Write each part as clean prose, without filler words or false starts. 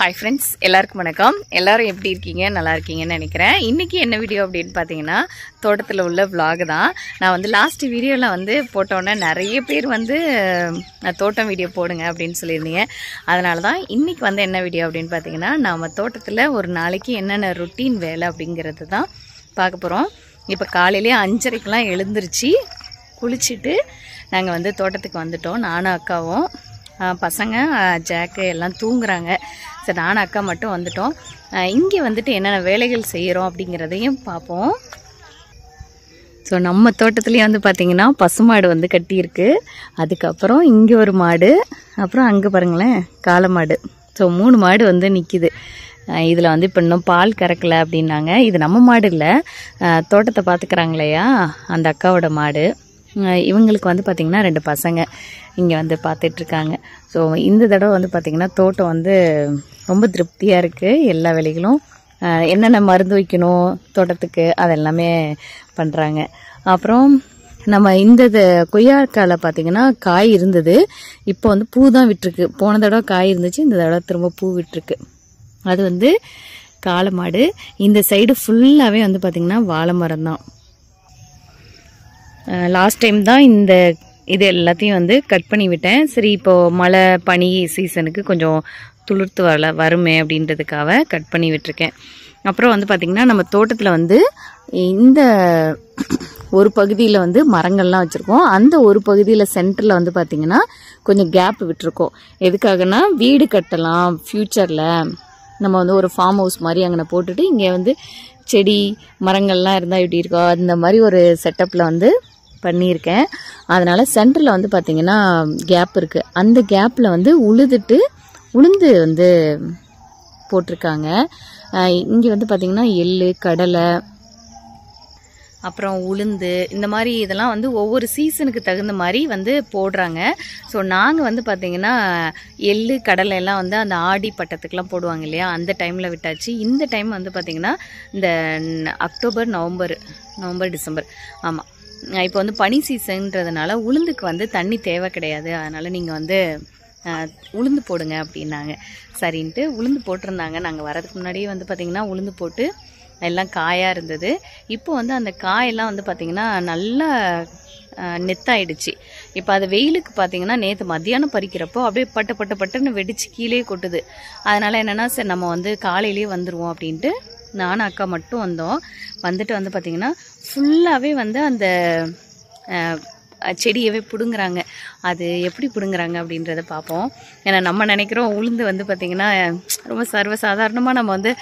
Hi friends, எல்லாருக்கும் வணக்கம். எல்லாரும் எப்படி இருக்கீங்க? நல்லா இருக்கீங்கன்னு நினைக்கிறேன். இன்றைக்கி என்ன வீடியோ அப்படின்னு பார்த்தீங்கன்னா, தோட்டத்தில் உள்ள vlog தான். நான் வந்து லாஸ்ட் வீடியோவில் வந்து போட்டோன்னே நிறைய பேர் வந்து தோட்டம் வீடியோ போடுங்க அப்படின்னு சொல்லியிருந்தீங்க. அதனால தான் இன்றைக்கி வந்து என்ன வீடியோ அப்படின்னு பார்த்தீங்கன்னா, நம்ம தோட்டத்தில் ஒரு நாளைக்கு என்னென்ன ரொட்டீன் வேலை அப்படிங்கிறது தான் பார்க்க போகிறோம். இப்போ காலையிலேயே 5:30க்கெலாம் எழுந்திருச்சு குளிச்சுட்டு நாங்கள் வந்து தோட்டத்துக்கு வந்துட்டோம். நானும் அக்காவும், பசங்க ஜாக்கு எல்லாம் தூங்குறாங்க. சரி, நானும் அக்கா மட்டும் வந்துட்டோம். இங்கே வந்துட்டு என்னென்ன வேலைகள் செய்கிறோம் அப்படிங்கிறதையும் பார்ப்போம். ஸோ நம்ம தோட்டத்துலேயே வந்து பார்த்திங்கன்னா பசுமாடு வந்து கட்டியிருக்கு. அதுக்கப்புறம் இங்கே ஒரு மாடு, அப்புறம் அங்கே பாருங்களேன் காளை மாடு. ஸோ 3 மாடு வந்து நிற்கிது. இதில் வந்து இப்போ இன்னும் பால் கறக்கலை அப்படின்னாங்க. இது நம்ம மாடு இல்லை, தோட்டத்தை பார்த்துக்கிறாங்க இல்லையா அந்த அக்காவோட மாடு. இவங்களுக்கு வந்து பார்த்திங்கன்னா 2 பசங்க இங்கே வந்து பார்த்துட்ருக்காங்க. ஸோ இந்த தடவை வந்து பார்த்திங்கன்னா தோட்டம் வந்து ரொம்ப திருப்தியாக இருக்குது. எல்லா வேலைகளும் என்னென்ன மருந்து வைக்கணும் தோட்டத்துக்கு அதெல்லாமே பண்ணுறாங்க. அப்புறம் நம்ம இந்த கொய்யாக்காயில் பார்த்திங்கன்னா காய் இருந்தது, இப்போ வந்து பூ தான் விட்டுருக்கு. போன தடவை காய் இருந்துச்சு, இந்த தடவை திரும்ப பூ விட்டுருக்கு. அது வந்து காளை மாடு. இந்த சைடு ஃபுல்லாகவே வந்து பார்த்திங்கன்னா வாழை மரம் தான். லாஸ்ட் டைம் தான் இது எல்லாத்தையும் வந்து கட் பண்ணி விட்டேன். சரி, இப்போது மழை பனி சீசனுக்கு கொஞ்சம் துளிர்த்து வருமே அப்படின்றதுக்காக கட் பண்ணி விட்டுருக்கேன். அப்புறம் வந்து பார்த்திங்கன்னா நம்ம தோட்டத்தில் வந்து இந்த ஒரு பகுதியில் வந்து மரங்கள்லாம் வச்சுருக்கோம். அந்த ஒரு பகுதியில் சென்டரில் வந்து பார்த்திங்கன்னா கொஞ்சம் கேப் விட்டுருக்கோம். எதுக்காகனா வீடு கட்டலாம் ஃப்யூச்சரில், நம்ம வந்து ஒரு ஃபார்ம் ஹவுஸ் மாதிரி அங்கே போட்டுட்டு இங்கே வந்து செடி மரங்கள்லாம் இருந்தால் எப்படி இருக்கோ அந்த மாதிரி ஒரு செட்டப்பில் வந்து பண்ணியிருக்கேன். அதனால் சென்டரில் வந்து பார்த்திங்கன்னா கேப் இருக்குது. அந்த கேப்பில் வந்து உளுந்து வந்து போட்டிருக்காங்க. இங்கே வந்து பார்த்திங்கன்னா எள்ளு, கடலை, அப்புறம் உளுந்து, இந்த மாதிரி இதெல்லாம் வந்து ஒவ்வொரு சீசனுக்கு தகுந்த மாதிரி வந்து போடுறாங்க. ஸோ நாங்கள் வந்து பார்த்திங்கன்னா எள்ளு கடலை எல்லாம் வந்து அந்த ஆடி பட்டத்துக்கெலாம் போடுவாங்க இல்லையா, அந்த டைமில் விட்டாச்சு. இந்த டைம் வந்து பார்த்திங்கன்னா இந்த அக்டோபர், நவம்பர், டிசம்பர், ஆமாம், இப்போ வந்து பனி சீசன்றதுனால உளுந்துக்கு வந்து தண்ணி தேவை கிடையாது. அதனால் நீங்கள் வந்து உளுந்து போடுங்க அப்படின்னாங்க. சரின்ட்டு உளுந்து போட்டிருந்தாங்க. நாங்கள் வரதுக்கு முன்னாடியே வந்து பார்த்திங்கன்னா உளுந்து போட்டு எல்லாம் காயாக இருந்தது. இப்போ வந்து அந்த காயெல்லாம் வந்து பார்த்திங்கன்னா நல்லா நெத்தாயிடுச்சு. இப்போ அது வெயிலுக்கு பார்த்திங்கன்னா நேற்று மத்தியானம் பறிக்கிறப்போ அப்படியே பட்டுன்னு வெடிச்சு கீழே கொட்டுது. அதனால் என்னென்னா சரி நம்ம வந்து காலையிலேயே வந்துடுவோம் அப்படின்ட்டு நானும் அக்கா மட்டும் வந்தோம். வந்துட்டு வந்து பார்த்திங்கன்னா ஃபுல்லாகவே வந்து அந்த செடியவே பிடுங்குறாங்க. அது எப்படி பிடுங்குறாங்க அப்படின்றத பார்ப்போம். ஏன்னா நம்ம நினைக்கிறோம் உளுந்து வந்து பார்த்திங்கன்னா ரொம்ப சர்வசாதாரணமாக நம்ம வந்து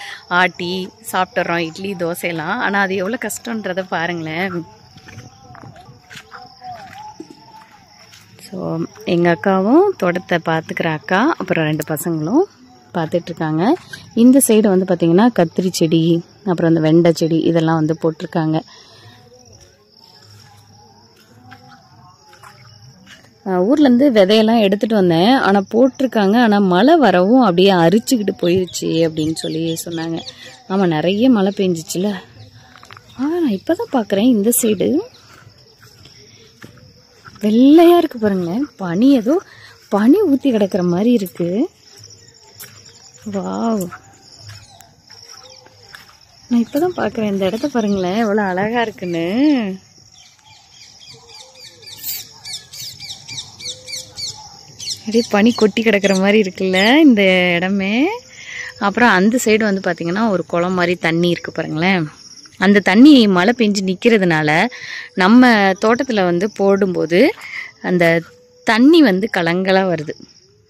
ஆட்டி சாப்பிட்றோம், இட்லி தோசையெல்லாம். ஆனால் அது எவ்வளோ கஷ்டன்றதை பாருங்களேன். ஸோ எங்கள் அக்காவும் தோட்டத்தை பார்த்துக்கிற அக்கா, அப்புறம் 2 பசங்களும் பார்த்துட்ருக்காங்க. இந்த சைடு வந்து பார்த்திங்கன்னா கத்திரி செடி, அப்புறம் அந்த வெண்டை செடி இதெல்லாம் வந்து போட்டிருக்காங்க. ஊர்லேருந்து விதையெல்லாம் எடுத்துகிட்டு வந்தேன், ஆனால் போட்டிருக்காங்க. ஆனால் மழை வரவும் அப்படியே அரிச்சுக்கிட்டு போயிடுச்சு அப்படின்னு சொல்லி சொன்னாங்க. ஆமாம், நிறைய மழை பெஞ்சிச்சுல. நான் இப்போ தான் பார்க்குறேன் இந்த சைடு வெள்ளையாக இருக்குது பாருங்க. பனி ஏதோ பனி ஊற்றி கிடக்கிற மாதிரி இருக்குது. வாவ், நான் இப்போ தான் பார்க்குறேன் இந்த இடத்த பாருங்களேன் எவ்வளோ அழகாக இருக்குன்னு. அப்படியே பனி கொட்டி கிடக்கிற மாதிரி இருக்குல்ல இந்த இடமே. அப்புறம் அந்த சைடு வந்து பார்த்திங்கன்னா ஒரு குளம் மாதிரி தண்ணி இருக்குது பாருங்களேன். அந்த தண்ணி மழை பெஞ்சு நிற்கிறதுனால நம்ம தோட்டத்தில் வந்து போடும்போது அந்த தண்ணி வந்து கலங்கலாக வருது.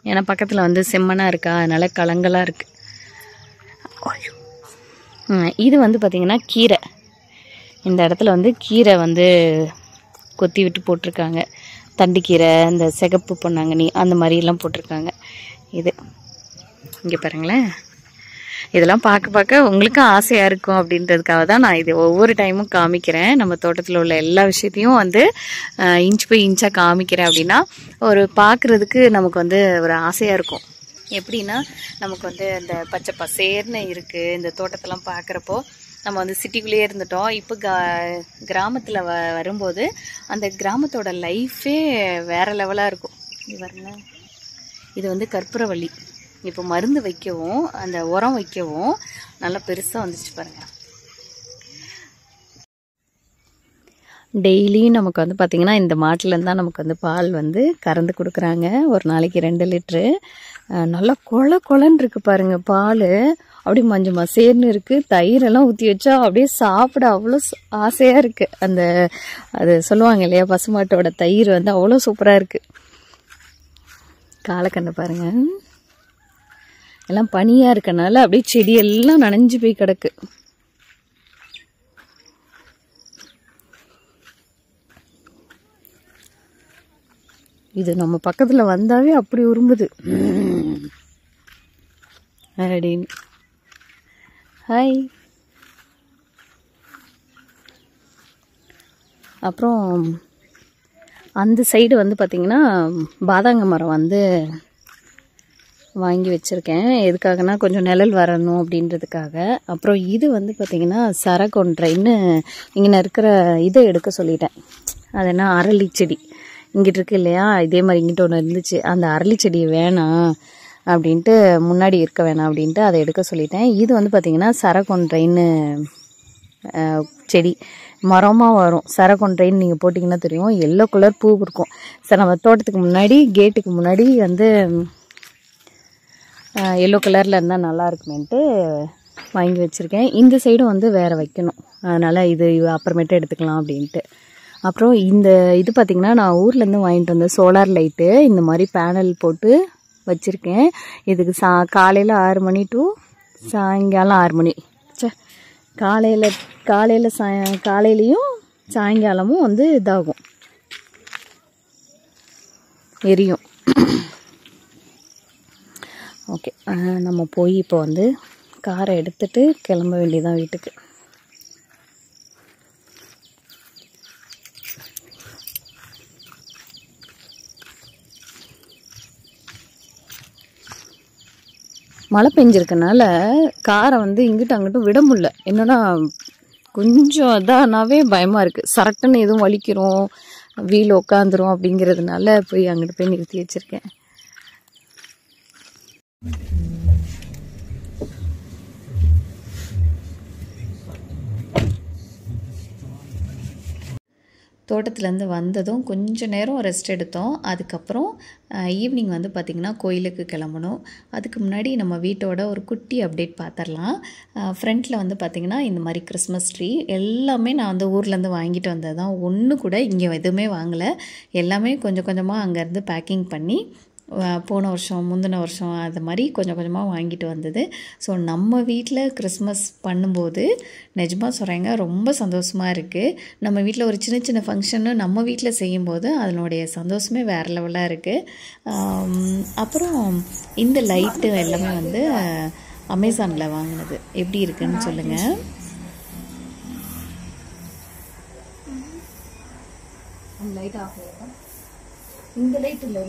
ஏன்னா பக்கத்தில் வந்து செம்மனாக இருக்கா, அதனால் கலங்கலாக இருக்குது. இது வந்து பார்த்திங்கன்னா கீரை. இந்த இடத்துல வந்து கீரை வந்து கொத்தி விட்டு போட்டிருக்காங்க. தண்டுக்கீரை, இந்த சிகப்பு பொன்னாங்கண்ணி அந்த மாதிரிலாம் போட்டிருக்காங்க. இது இங்கே பாருங்களேன். இதெல்லாம் பார்க்க பார்க்க உங்களுக்கும் ஆசையாக இருக்கும் அப்படின்றதுக்காக தான் நான் இது ஒவ்வொரு டைமும் காமிக்கிறேன். நம்ம தோட்டத்தில் உள்ள எல்லா விஷயத்தையும் வந்து இன்ச் பை இன்ச்சாக காமிக்கிறேன். அப்படின்னா ஒரு பார்க்குறதுக்கு நமக்கு வந்து ஒரு ஆசையாக இருக்கும். எப்படின்னா நமக்கு வந்து இந்த பச்சை பசேர்னு இருக்குது இந்த தோட்டத்தெல்லாம் பார்க்குறப்போ. நம்ம வந்து சிட்டிக்குள்ளேயே இருந்துட்டோம். இப்போ கிராமத்தில் வரும்போது அந்த கிராமத்தோட லைஃபே வேறு லெவலாக இருக்கும். இது பாருங்க, இது வந்து கற்பூரவள்ளி. இப்போ மருந்து வைக்கவும் அந்த உரம் வைக்கவும் நல்லா பெருசாக வந்துச்சு பாருங்கள். டெய்லியும் நமக்கு வந்து பார்த்திங்கன்னா இந்த மாட்டிலேருந்து தான் நமக்கு வந்து பால் வந்து கறந்து கொடுக்குறாங்க. ஒரு நாளைக்கு 2 லிட்ரு. நல்லா கொலன்னு இருக்குது பாருங்கள் பால். அப்படியே மஞ்சள் மசேர்னு இருக்குது. தயிரெல்லாம் ஊற்றி வச்சா அப்படியே சாப்பிட அவ்வளோ ஆசையாக இருக்குது. அது சொல்லுவாங்க இல்லையா, பசுமாட்டோட தயிர் வந்து அவ்வளோ சூப்பராக இருக்குது. காலக்கண்ணை பாருங்கள், எல்லாம் பனியாக இருக்கனால அப்படியே செடியெல்லாம் நனைஞ்சு போய் கிடக்கு. இது நம்ம பக்கத்தில் வந்தாவே அப்படி உரும்புது அப்படின்னு. ஹாய். அப்புறம் அந்த சைடு வந்து பார்த்திங்கன்னா பாதாங்க மரம் வந்து வாங்கி வச்சுருக்கேன். எதுக்காகனா கொஞ்சம் நிழல் வரணும் அப்படின்றதுக்காக. அப்புறம் இது வந்து பார்த்திங்கன்னா சரகொன்றைன்னு இங்கே இருக்கிற இதை எடுக்க சொல்லிட்டேன். அது என்ன, அரளி செடி இங்கிட்டு இருக்கு இல்லையா, இதே மாதிரி இங்கிட்ட ஒன்று இருந்துச்சு. அந்த அரளி செடி வேணாம் அப்படின்ட்டு, முன்னாடி இருக்க வேணாம் அப்படின்ட்டு அதை எடுக்க சொல்லிட்டேன். இது வந்து பார்த்திங்கன்னா சரகொன்றைன்னு செடி மரமாக வரும். சரகொன்றைன்னு நீங்கள் போட்டிங்கன்னா தெரியும். எல்லோ கலர் பூ இருக்கும். சரி, நம்ம தோட்டத்துக்கு முன்னாடி கேட்டுக்கு முன்னாடி வந்து எல்லோ கலரில் இருந்தால் நல்லா இருக்குமேன்ட்டு வாங்கி வச்சுருக்கேன். இந்த சைடும் வந்து வேறு வைக்கணும், அதனால் இது அப்புறமேட்டு எடுத்துக்கலாம் அப்படின்ட்டு. அப்புறம் இது பார்த்திங்கன்னா நான் ஊர்லேருந்து வாங்கிட்டு வந்த சோலார் லைட்டு இந்த மாதிரி பேனல் போட்டு வச்சுருக்கேன். இதுக்கு காலையில் 6 மணி டு சாயங்காலம் 6 மணி. காலையிலையும் சாயங்காலமும் வந்து இதாகும், எரியும். ஓகே, நம்ம போய் இப்போ வந்து காரை எடுத்துகிட்டு கிளம்ப வேண்டியதான் வீட்டுக்கு. மழை பெஞ்சிருக்கனால காரை வந்து இங்கிட்டும் அங்கிட்டும் விட முடியல. என்னன்னா கொஞ்சம் இதானாவே பயமாக இருக்குது. சரட்டுன்னு எதுவும் வலிக்கிறோம், வீல் உட்காந்துரும் அப்படிங்கிறதுனால போய் அங்கிட்டு போய் நிறுத்தி வச்சுருக்கேன். தோட்டத்துலேருந்து வந்ததும் கொஞ்சம் நேரம் ரெஸ்ட் எடுத்தோம். அதுக்கப்புறம் ஈவினிங் வந்து பார்த்திங்கன்னா கோயிலுக்கு கிளம்பணும். அதுக்கு முன்னாடி நம்ம வீட்டோட ஒரு குட்டி அப்டேட் பார்த்துடலாம். ஃப்ரண்ட்டில் வந்து பார்த்திங்கன்னா இந்த மாதிரி கிறிஸ்மஸ் ட்ரீ எல்லாமே நான் வந்து ஊர்லேருந்து வாங்கிட்டு வந்தது தான். ஒன்று கூட இங்கே எதுவுமே வாங்கலை. எல்லாமே கொஞ்சம் கொஞ்சமாக அங்கேருந்து பேக்கிங் பண்ணி போன வருஷம் முந்தின வருஷம் அது மாதிரி கொஞ்சம் கொஞ்சமாக வாங்கிட்டு வந்தது. ஸோ நம்ம வீட்டில் கிறிஸ்மஸ் பண்ணும்போது நிஜமாக சொல்கிறேங்க ரொம்ப சந்தோஷமாக இருக்குது. நம்ம வீட்டில் ஒரு சின்ன சின்ன ஃபங்க்ஷன்னு நம்ம வீட்டில் செய்யும்போது அதனுடைய சந்தோஷமே வேறு லெவலாக இருக்குது. அப்புறம் இந்த லைட்டு எல்லாமே வந்து அமேசானில் வாங்கினது. எப்படி இருக்குன்னு சொல்லுங்கள். லைட் ஆஃப் ஆகும். இந்த லைட் இல்லை,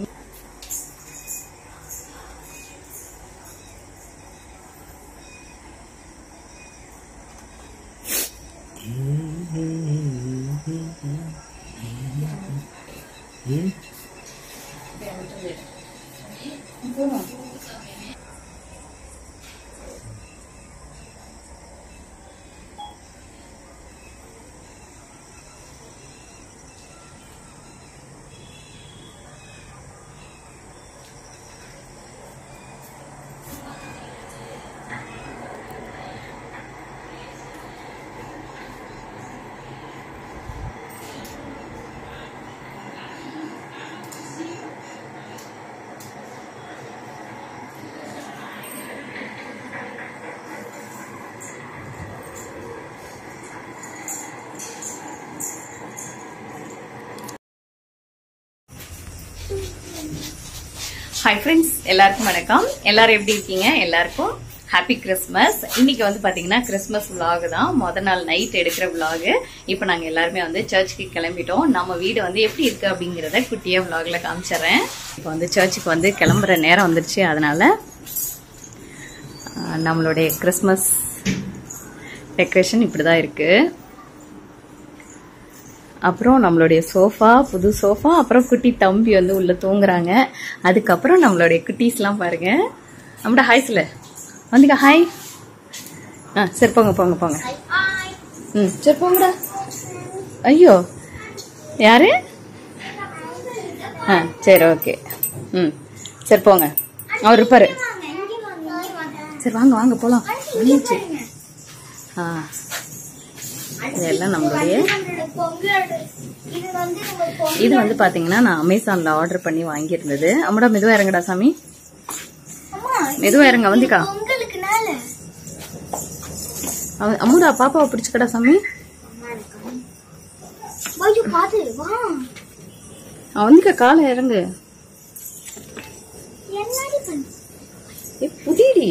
ஹாய் ஃப்ரெண்ட்ஸ், எல்லாருக்கும் வணக்கம். எல்லாரும் எப்படி இருக்கீங்க? எல்லாருக்கும் ஹாப்பி கிறிஸ்மஸ். இன்னைக்கு வந்து பாத்தீங்கன்னா கிறிஸ்மஸ் விலாக் தான். முத நாள் நைட் எடுக்கிற விலாக். இப்போ நாங்க எல்லாருமே வந்து சர்ச்சுக்கு கிளம்பிட்டோம். நம்ம வீடு வந்து எப்படி இருக்கு அப்படிங்கறத குட்டியா விலாக்ல காமிச்சிடுறேன். இப்போ வந்து சர்ச்சுக்கு வந்து கிளம்புற நேரம் வந்துருச்சு. அதனால நம்மளுடைய கிறிஸ்மஸ் டெக்கரேஷன் இப்படிதான் இருக்கு. அப்புறம் நம்மளுடைய சோஃபா, புது சோஃபா, அப்புறம் குட்டி தம்பி வந்து உள்ள தூங்குறாங்க. அதுக்கப்புறம் நம்மளுடைய குட்டீஸ் எல்லாம் பாருங்க. நம்மட ஹாய் சொல்ல வந்துங்க. ஹாய். சரி போங்க போங்க போங்க. சரி போங்கடா. ஐயோ யாரு? சரி ஓகே. சரி போங்க, அவர் இருப்பாரு. சரி வாங்க வாங்க போலாம். இதெல்லாம் நம்மளுடைய இது வந்து பாத்தீங்கன்னா நான் அமேசான்ல ஆர்டர் பண்ணி வாங்கியிருந்தது. அம்மாடா மெதுவா இறங்கடா சாமி, மெதுவா இறங்க. வந்திக்கா அம்முடா பாப்பாவை பிடிச்சுக்கடா சாமி. வந்திக்கா காலை இறங்கு. புதியடி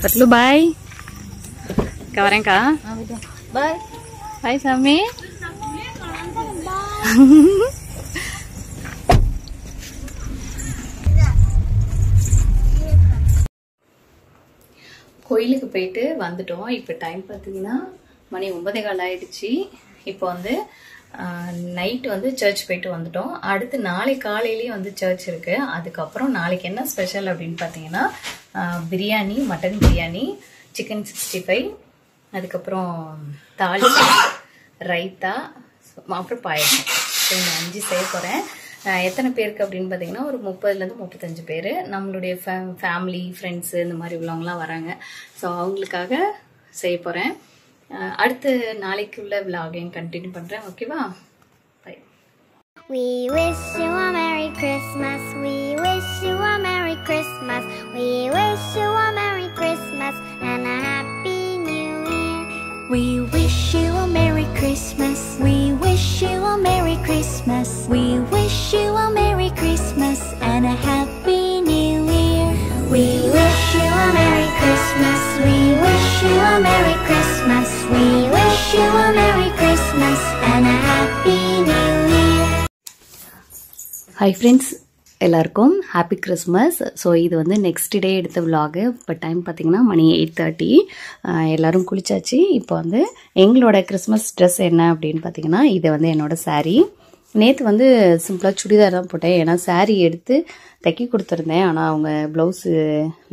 பட்லு. பாய் வரேன்க்கா. பாய் பாய் சாமி. கோயிலுக்கு போயிட்டு வந்துட்டோம். இப்போ டைம் பார்த்தீங்கன்னா மணி 9:15 ஆயிடுச்சு. இப்போ வந்து நைட்டு வந்து சர்ச் போயிட்டு வந்துட்டோம். அடுத்து நாளை காலையிலேயே வந்து சர்ச் இருக்கு. அதுக்கப்புறம் நாளைக்கு என்ன ஸ்பெஷல் அப்படின்னு பார்த்தீங்கன்னா பிரியாணி, மட்டன் பிரியாணி, சிக்கன் 65, அதுக்கப்புறம் தாலி, ரைத்தா, அப்புறம் பாயசம். இந்த 5 செய்ய போகிறேன். எத்தனை பேருக்கு அப்படின்னு பார்த்தீங்கன்னா ஒரு 30லேருந்து 35 பேர். நம்மளுடைய ஃபேமிலி, ஃப்ரெண்ட்ஸு இந்த மாதிரி உள்ளவங்களாம் வராங்க. ஸோ அவங்களுக்காக செய்ய போகிறேன். அடுத்து நாளைக்கு உள்ள விலாகையும் கண்டினியூ பண்ணுறேன். ஓகேவா? By. We wish you a Merry Christmas. We wish you a Merry Christmas. We wish you a Merry Christmas and a Happy New Year. We wish you a Merry Christmas. We wish you a Merry Christmas. We wish you a Merry Christmas and a Happy New Year. We wish you a Merry Christmas. We wish you a Merry Christmas. We wish you a Merry Christmas and a Happy New Year. Hi friends, எல்லாருக்கும் happy Christmas. So இது வந்து next day எடுத்த vlog. இப்போ time பார்த்தீங்கன்னா மணி 8:30. எல்லோரும் குளிச்சாச்சு. இப்போ வந்து எங்களோட கிறிஸ்மஸ் ட்ரெஸ் என்ன அப்படின்னு பார்த்தீங்கன்னா இது வந்து என்னோடய சாரீ. நேற்று வந்து சிம்பிளாக சுடிதார் தான் போட்டேன். ஏன்னா சாரீ எடுத்து தைக்கி கொடுத்துருந்தேன். ஆனால் அவங்க ப்ளவுஸு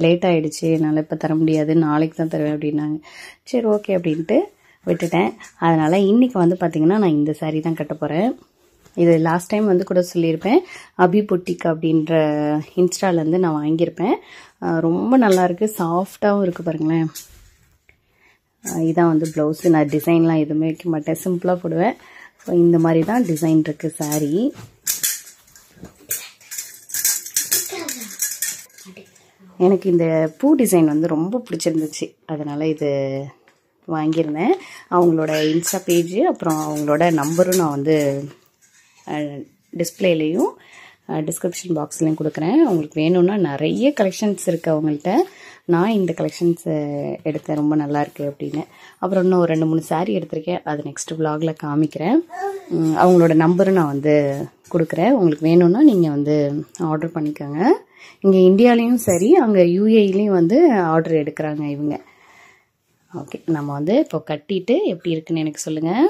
லேட் ஆகிடுச்சு, என்னால் இப்போ தர முடியாது, நாளைக்கு தான் தருவேன் அப்படின்னாங்க. சரி ஓகே அப்படின்ட்டு விட்டுட்டேன். அதனால் இன்றைக்கி வந்து பார்த்திங்கன்னா நான் இந்த சாரீ தான் கட்ட போகிறேன். இது லாஸ்ட் டைம் வந்து கூட சொல்லியிருப்பேன். அபி பொட்டிக் அப்படின்ற இன்ஸ்டாலேருந்து நான் வாங்கியிருப்பேன். ரொம்ப நல்லாயிருக்கு, சாஃப்டாகவும் இருக்குது பாருங்களேன். இதான் வந்து ப்ளவுஸு. நான் டிசைன்லாம் எதுவுமே வைக்க மாட்டேன், சிம்பிளாக போடுவேன். ஸோ இந்த மாதிரி தான் டிசைன் இருக்குது சாரீ. எனக்கு இந்த பூ டிசைன் வந்து ரொம்ப பிடிச்சிருந்துச்சு, அதனால் இது வாங்கியிருந்தேன். அவங்களோட இன்ஸ்டா பேஜு அப்புறம் அவங்களோட நம்பரும் நான் வந்து டிஸ்பிளேலையும் டிஸ்கிரிப்ஷன் பாக்ஸ்லையும் கொடுக்குறேன். உங்களுக்கு வேணும்னா நிறைய கலெக்ஷன்ஸ் இருக்குது அவங்கள்ட்ட. நான் இந்த கலெக்ஷன்ஸ் எடுத்தேன், ரொம்ப நல்லாயிருக்கு அப்படின்னு. அப்புறம் இன்னும் ஒரு 2-3 saree எடுத்திருக்கேன், அது நெக்ஸ்ட் vlogல காமிக்கிறேன். அவங்களோட நம்பரும் நான் வந்து கொடுக்குறேன். உங்களுக்கு வேணும்னா நீங்கள் வந்து ஆர்டர் பண்ணிக்கோங்க. இங்கே இந்தியாலேயும் சரி, அங்கே UAEலையும் வந்து ஆர்டர் எடுக்கிறாங்க இவங்க. ஓகே, நம்ம வந்து இப்போ கட்டிட்டு எப்படி இருக்குன்னு எனக்கு சொல்லுங்கள்.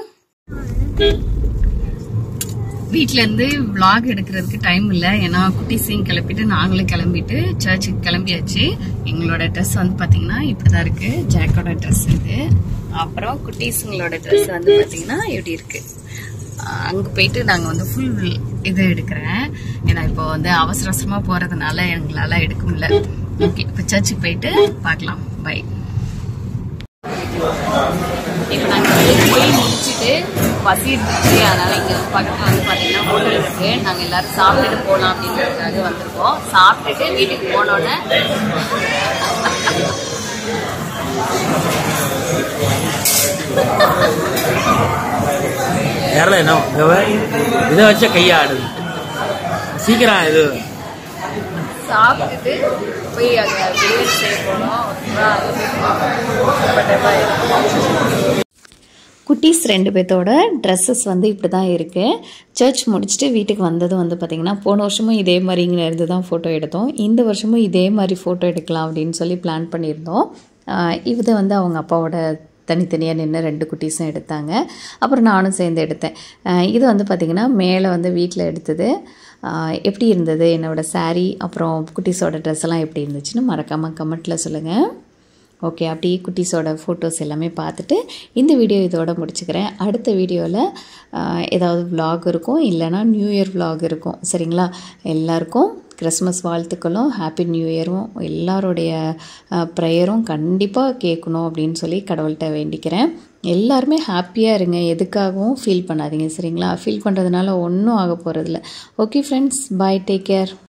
வீட்டிலேருந்து vlog எடுக்கிறதுக்கு டைம் இல்லை, ஏன்னா குட்டிஸையும் கிளப்பிட்டு நாங்களும் கிளம்பிட்டு சர்ச்சுக்கு கிளம்பியாச்சு. எங்களோட ட்ரெஸ் வந்து பார்த்தீங்கன்னா இப்படி தான் இருக்குது. ஜாக்கோட ட்ரெஸ் இது. அப்புறம் குட்டீஸுங்களோட ட்ரெஸ் வந்து பார்த்தீங்கன்னா இப்படி இருக்குது. அங்கே போயிட்டு நாங்கள் வந்து ஃபுல் இதை எடுக்கிறேன், ஏன்னா இப்போ வந்து அவசர அவசரமாக போகிறதுனால எங்களால் எடுக்க முடியல. ஓகே, இப்போ சர்ச்சுக்கு போயிட்டு பார்க்கலாம். பை. இப்போ நாங்கள் வெளியே போய் முடிச்சுட்டு பசி எடுத்துச்சு, அதனால் இங்கே பக்கத்தில் வந்து பார்த்தீங்கன்னா ஹோட்டல் இருக்குது. நாங்கள் எல்லோரும் சாப்பிட்டுட்டு போகலாம் அப்படிங்கிறதுக்காக வந்திருக்கோம். சாப்பிட்டுட்டு வீட்டுக்கு போனோன்னே இதை வச்ச கையாடுது சீக்கிரம். இது சாப்பிட்டுட்டு போய் அங்கே டெலிவரி செய்ய போனோம். குட்டீஸ் 2 பேர்த்தோட ட்ரெஸ்ஸஸ் வந்து இப்படி தான் இருக்குது. சர்ச் முடிச்சுட்டு வீட்டுக்கு வந்ததும் வந்து பார்த்திங்கன்னா போன வருஷமும் இதே மாதிரி இங்கே இருந்து தான் ஃபோட்டோ எடுத்தோம். இந்த வருஷமும் இதே மாதிரி ஃபோட்டோ எடுக்கலாம் அப்படின்னு சொல்லி பிளான் பண்ணியிருந்தோம். இதை வந்து அவங்க அப்பாவோட தனித்தனியாக நின்று 2 குட்டீஸும் எடுத்தாங்க. அப்புறம் நானும் சேர்ந்து எடுத்தேன். இது வந்து பார்த்திங்கன்னா மேலே வந்து வீட்டில் எடுத்தது. எப்படி இருந்தது என்னோடய saree அப்புறம் குட்டீஸோட ட்ரெஸ் எல்லாம் எப்படி இருந்துச்சுன்னு மறக்காமல் கமெண்ட்டில் சொல்லுங்கள். ஓகே, அப்படியே குட்டீஸோட ஃபோட்டோஸ் எல்லாமே பார்த்துட்டு இந்த வீடியோ இதோட முடிச்சுக்கிறேன். அடுத்த வீடியோவில் ஏதாவது vlog இருக்கும், இல்லைனா நியூ இயர் vlog இருக்கும். சரிங்களா? எல்லாருக்கும் கிறிஸ்மஸ் வாழ்த்துக்களும் ஹாப்பி நியூ இயரும் எல்லாருடைய ப்ரேயரும் கண்டிப்பாக கேட்கணும் அப்படின்னு சொல்லி கடவுள்கிட்ட வேண்டிக்கிறேன். எல்லாருமே ஹாப்பியாக இருங்க, எதுக்காகவும் ஃபீல் பண்ணாதீங்க. சரிங்களா? ஃபீல் பண்ணுறதுனால ஒன்றும் ஆக போகிறதில்ல. ஓகே ஃப்ரெண்ட்ஸ், பாய், டேக் கேர்.